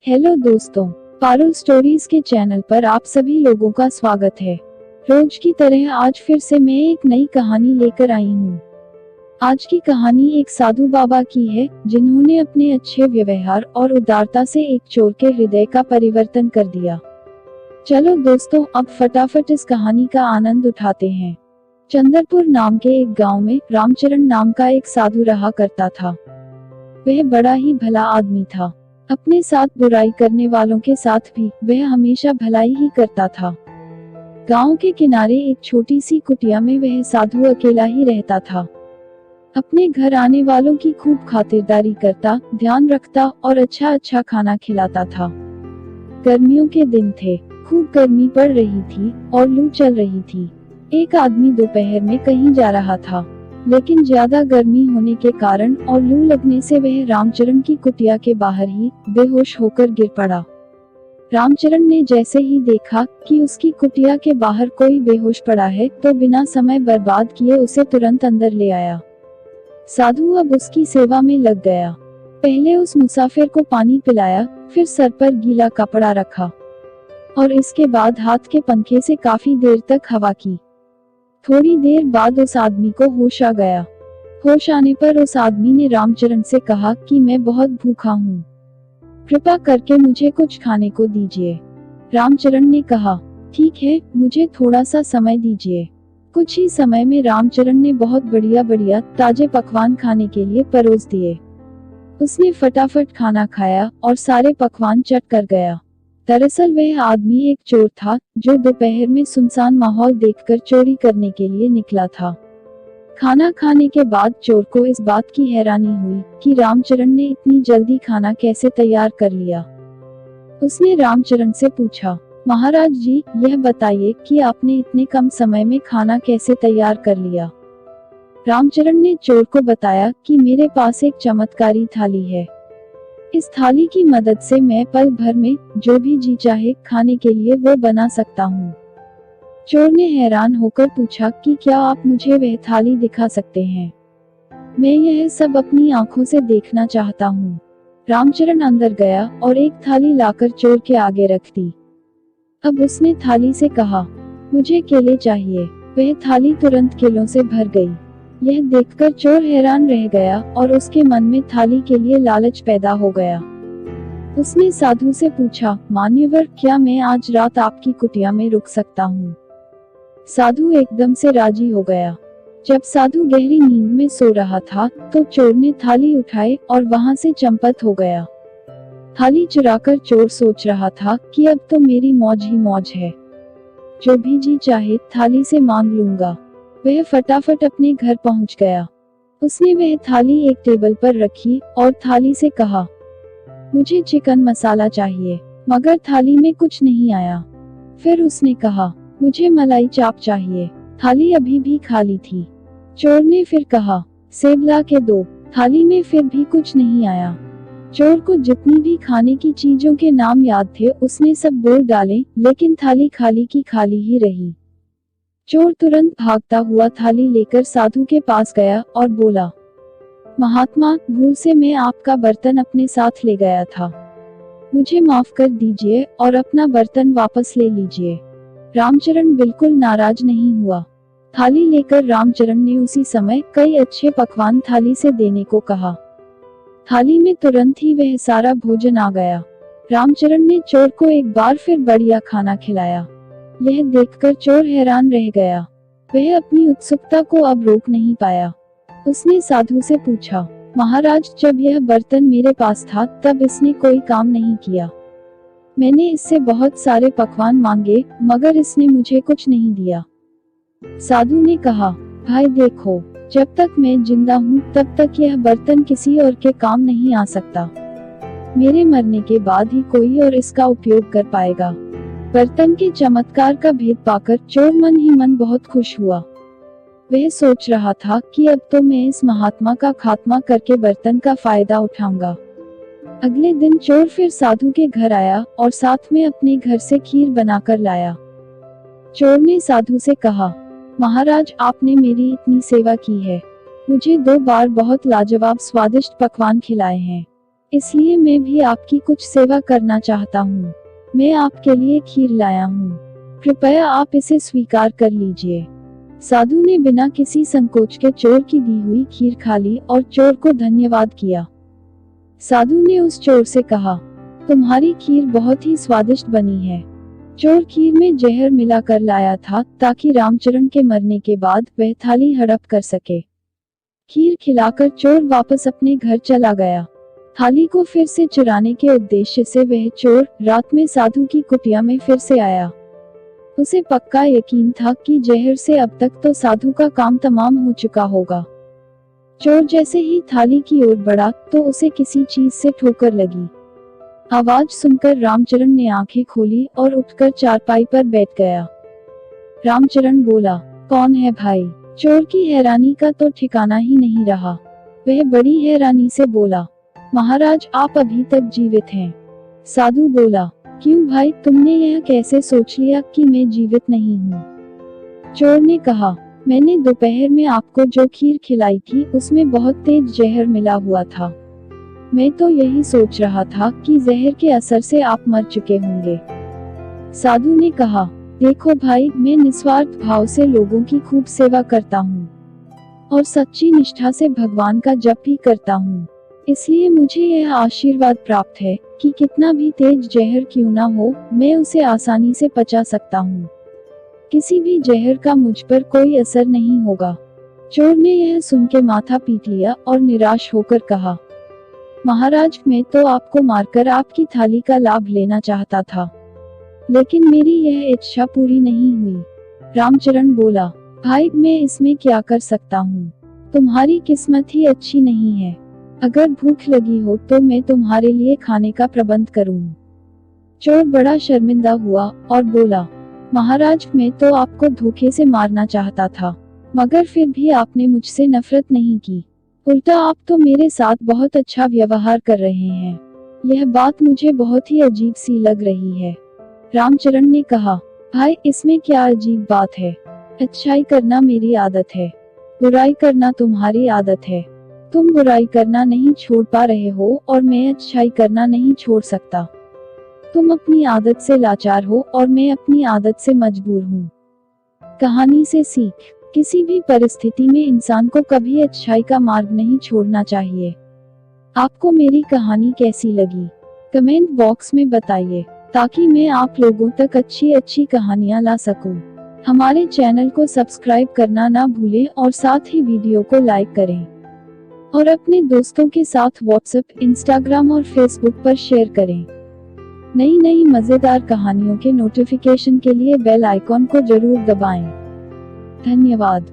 Hello दोस्तों, Parul stories के channel पर आप सभी लोगों का स्वागत है। रोज की तरह आज फिर से मैं एक नई कहानी लेकर आई हूँ। आज की कहानी एक साधु बाबा की है, जिन्होंने अपने अच्छे व्यवहार और उदारता से एक चोर के हृदय का परिवर्तन कर दिया। चलो दोस्तों, अब फटाफट इस कहानी का आनंद उठाते हैं। चंद्रपुर नाम के एक गांव में रामचरण नाम का एक साधु रहा करता था। वह बड़ा ही भला आदमी था। अपने साथ बुराई करने वालों के साथ भी वह हमेशा भलाई ही करता था। गांव के किनारे एक छोटी सी कुटिया में वह साधु अकेला ही रहता था। अपने घर आने वालों की खूब खातिरदारी करता, ध्यान रखता और अच्छा खाना खिलाता था। गर्मियों के दिन थे, खूब गर्मी पड़ रही थी और लू चल रही थी। एक आदमी दोपहर में कहीं जा रहा था, लेकिन ज्यादा गर्मी होने के कारण और लू लगने से वह रामचरण की कुटिया के बाहर ही बेहोश होकर गिर पड़ा। रामचरण ने जैसे ही देखा कि उसकी कुटिया के बाहर कोई बेहोश पड़ा है, तो बिना समय बर्बाद किए उसे तुरंत अंदर ले आया। साधु अब उसकी सेवा में लग गया। पहले उस मुसाफिर को पानी पिलाया, फिर सर पर गीला कपड़ा रखा और इसके बाद हाथ के पंखे से काफी देर तक हवा की। थोड़ी देर बाद उस आदमी को होश आ गया। होश आने पर उस आदमी ने रामचरण से कहा कि मैं बहुत भूखा हूँ, कृपा करके मुझे कुछ खाने को दीजिए। रामचरण ने कहा, ठीक है, मुझे थोड़ा सा समय दीजिए। कुछ ही समय में रामचरण ने बहुत बढ़िया ताजे पकवान खाने के लिए परोस दिए। उसने फटाफट खाना खाया और सारे पकवान चट कर गया। दरअसल वह आदमी एक चोर था, जो दोपहर में सुनसान माहौल देखकर चोरी करने के लिए निकला था। खाना खाने के बाद चोर को इस बात की हैरानी हुई कि रामचरण ने इतनी जल्दी खाना कैसे तैयार कर लिया। उसने रामचरण से पूछा, महाराज जी, यह बताइए कि आपने इतने कम समय में खाना कैसे तैयार कर लिया। रामचरण ने चोर को बताया कि मेरे पास एक चमत्कारी थाली है। इस थाली की मदद से मैं पल भर में जो भी जी चाहे खाने के लिए वो बना सकता हूँ। चोर ने हैरान होकर पूछा कि क्या आप मुझे वह थाली दिखा सकते हैं? मैं यह सब अपनी आंखों से देखना चाहता हूँ। रामचरण अंदर गया और एक थाली लाकर चोर के आगे रख दी। अब उसने थाली से कहा, मुझे केले चाहिए। वह थाली तुरंत केलों से भर गई। यह देखकर चोर हैरान रह गया और उसके मन में थाली के लिए लालच पैदा हो गया। उसने साधु से पूछा, मान्यवर, क्या मैं आज रात आपकी कुटिया में रुक सकता हूँ? साधु एकदम से राजी हो गया। जब साधु गहरी नींद में सो रहा था, तो चोर ने थाली उठाई और वहां से चंपत हो गया। थाली चुराकर चोर सोच रहा था कि अब तो मेरी मौज ही मौज है, जो भी जी चाहे थाली से मांग लूंगा। वह फटाफट अपने घर पहुंच गया। उसने वह थाली एक टेबल पर रखी और थाली से कहा, मुझे चिकन मसाला चाहिए, मगर थाली में कुछ नहीं आया। फिर उसने कहा, मुझे मलाई चाप चाहिए। थाली अभी भी खाली थी। चोर ने फिर कहा, सेब ला के दो। थाली में फिर भी कुछ नहीं आया। चोर को जितनी भी खाने की चीजों के नाम याद थे, उसने सब बोल डाले, लेकिन थाली खाली की खाली ही रही। चोर तुरंत भागता हुआ थाली लेकर साधु के पास गया और बोला, महात्मा, भूल से मैं आपका बर्तन अपने साथ ले गया था। मुझे माफ कर दीजिए और अपना बर्तन वापस ले लीजिए। रामचरण बिल्कुल नाराज नहीं हुआ। थाली लेकर रामचरण ने उसी समय कई अच्छे पकवान थाली से देने को कहा। थाली में तुरंत ही वह सारा भोजन आ गया। रामचरण ने चोर को एक बार फिर बढ़िया खाना खिलाया। यह देखकर चोर हैरान रह गया। वह अपनी उत्सुकता को अब रोक नहीं पाया। उसने साधु से पूछा, महाराज, जब यह बर्तन मेरे पास था तब इसने कोई काम नहीं किया। मैंने इससे बहुत सारे पकवान मांगे, मगर इसने मुझे कुछ नहीं दिया। साधु ने कहा, भाई देखो, जब तक मैं जिंदा हूँ तब तक यह बर्तन किसी और के काम नहीं आ सकता। मेरे मरने के बाद ही कोई और इसका उपयोग कर पाएगा। बर्तन के चमत्कार का भेद पाकर चोर मन ही मन बहुत खुश हुआ। वह सोच रहा था कि अब तो मैं इस महात्मा का खात्मा करके बर्तन का फायदा उठाऊंगा। अगले दिन चोर फिर साधु के घर आया और साथ में अपने घर से खीर बनाकर लाया। चोर ने साधु से कहा, महाराज, आपने मेरी इतनी सेवा की है, मुझे 2 बार बहुत लाजवाब स्वादिष्ट पकवान खिलाए हैं। इसलिए मैं भी आपकी कुछ सेवा करना चाहता हूँ। मैं आपके लिए खीर लाया हूँ, कृपया आप इसे स्वीकार कर लीजिए। साधु ने बिना किसी संकोच के चोर की दी हुई खीर खा ली और चोर को धन्यवाद किया। साधु ने उस चोर से कहा, तुम्हारी खीर बहुत ही स्वादिष्ट बनी है। चोर खीर में जहर मिलाकर लाया था ताकि रामचरण के मरने के बाद वह थाली हड़प कर सके। खीर खिलाकर चोर वापस अपने घर चला गया। थाली को फिर से चुराने के उद्देश्य से वह चोर रात में साधु की कुटिया में फिर से आया। उसे पक्का यकीन था कि जहर से अब तक तो साधु का काम तमाम हो चुका होगा। चोर जैसे ही थाली की ओर बढ़ा तो उसे किसी चीज से ठोकर लगी। आवाज सुनकर रामचरण ने आंखें खोली और उठकर चारपाई पर बैठ गया। रामचरण बोला, कौन है भाई? चोर की हैरानी का तो ठिकाना ही नहीं रहा। वह बड़ी हैरानी से बोला, महाराज आप अभी तक जीवित हैं। साधु बोला, क्यों भाई, तुमने यह कैसे सोच लिया कि मैं जीवित नहीं हूँ? चोर ने कहा, मैंने दोपहर में आपको जो खीर खिलाई थी उसमें बहुत तेज जहर मिला हुआ था। मैं तो यही सोच रहा था कि जहर के असर से आप मर चुके होंगे। साधु ने कहा, देखो भाई, मैं निस्वार्थ भाव से लोगों की खूब सेवा करता हूँ और सच्ची निष्ठा से भगवान का जप भी करता हूँ। इसलिए मुझे यह आशीर्वाद प्राप्त है कि कितना भी तेज जहर क्यों ना हो, मैं उसे आसानी से पचा सकता हूँ। किसी भी जहर का मुझ पर कोई असर नहीं होगा। चोर ने यह सुन के माथा पीट लिया और निराश होकर कहा, महाराज मैं तो आपको मारकर आपकी थाली का लाभ लेना चाहता था, लेकिन मेरी यह इच्छा पूरी नहीं हुई। रामचरण बोला, भाई मैं इसमें क्या कर सकता हूँ? तुम्हारी किस्मत ही अच्छी नहीं है। अगर भूख लगी हो तो मैं तुम्हारे लिए खाने का प्रबंध करूँ। चोर बड़ा शर्मिंदा हुआ और बोला, महाराज मैं तो आपको धोखे से मारना चाहता था, मगर फिर भी आपने मुझसे नफरत नहीं की। उल्टा आप तो मेरे साथ बहुत अच्छा व्यवहार कर रहे हैं। यह बात मुझे बहुत ही अजीब सी लग रही है। रामचरण ने कहा, भाई इसमें क्या अजीब बात है? अच्छाई करना मेरी आदत है, बुराई करना तुम्हारी आदत है। तुम बुराई करना नहीं छोड़ पा रहे हो और मैं अच्छाई करना नहीं छोड़ सकता। तुम अपनी आदत से लाचार हो और मैं अपनी आदत से मजबूर हूँ। कहानी से सीख, किसी भी परिस्थिति में इंसान को कभी अच्छाई का मार्ग नहीं छोड़ना चाहिए। आपको मेरी कहानी कैसी लगी? कमेंट बॉक्स में बताइए ताकि मैं आप लोगों तक अच्छी अच्छी कहानियाँ ला सकूं। हमारे चैनल को सब्सक्राइब करना ना भूलें और साथ ही वीडियो को लाइक करें और अपने दोस्तों के साथ व्हाट्सएप, इंस्टाग्राम और फेसबुक पर शेयर करें। नई नई मजेदार कहानियों के नोटिफिकेशन के लिए बेल आइकॉन को जरूर दबाएं। धन्यवाद।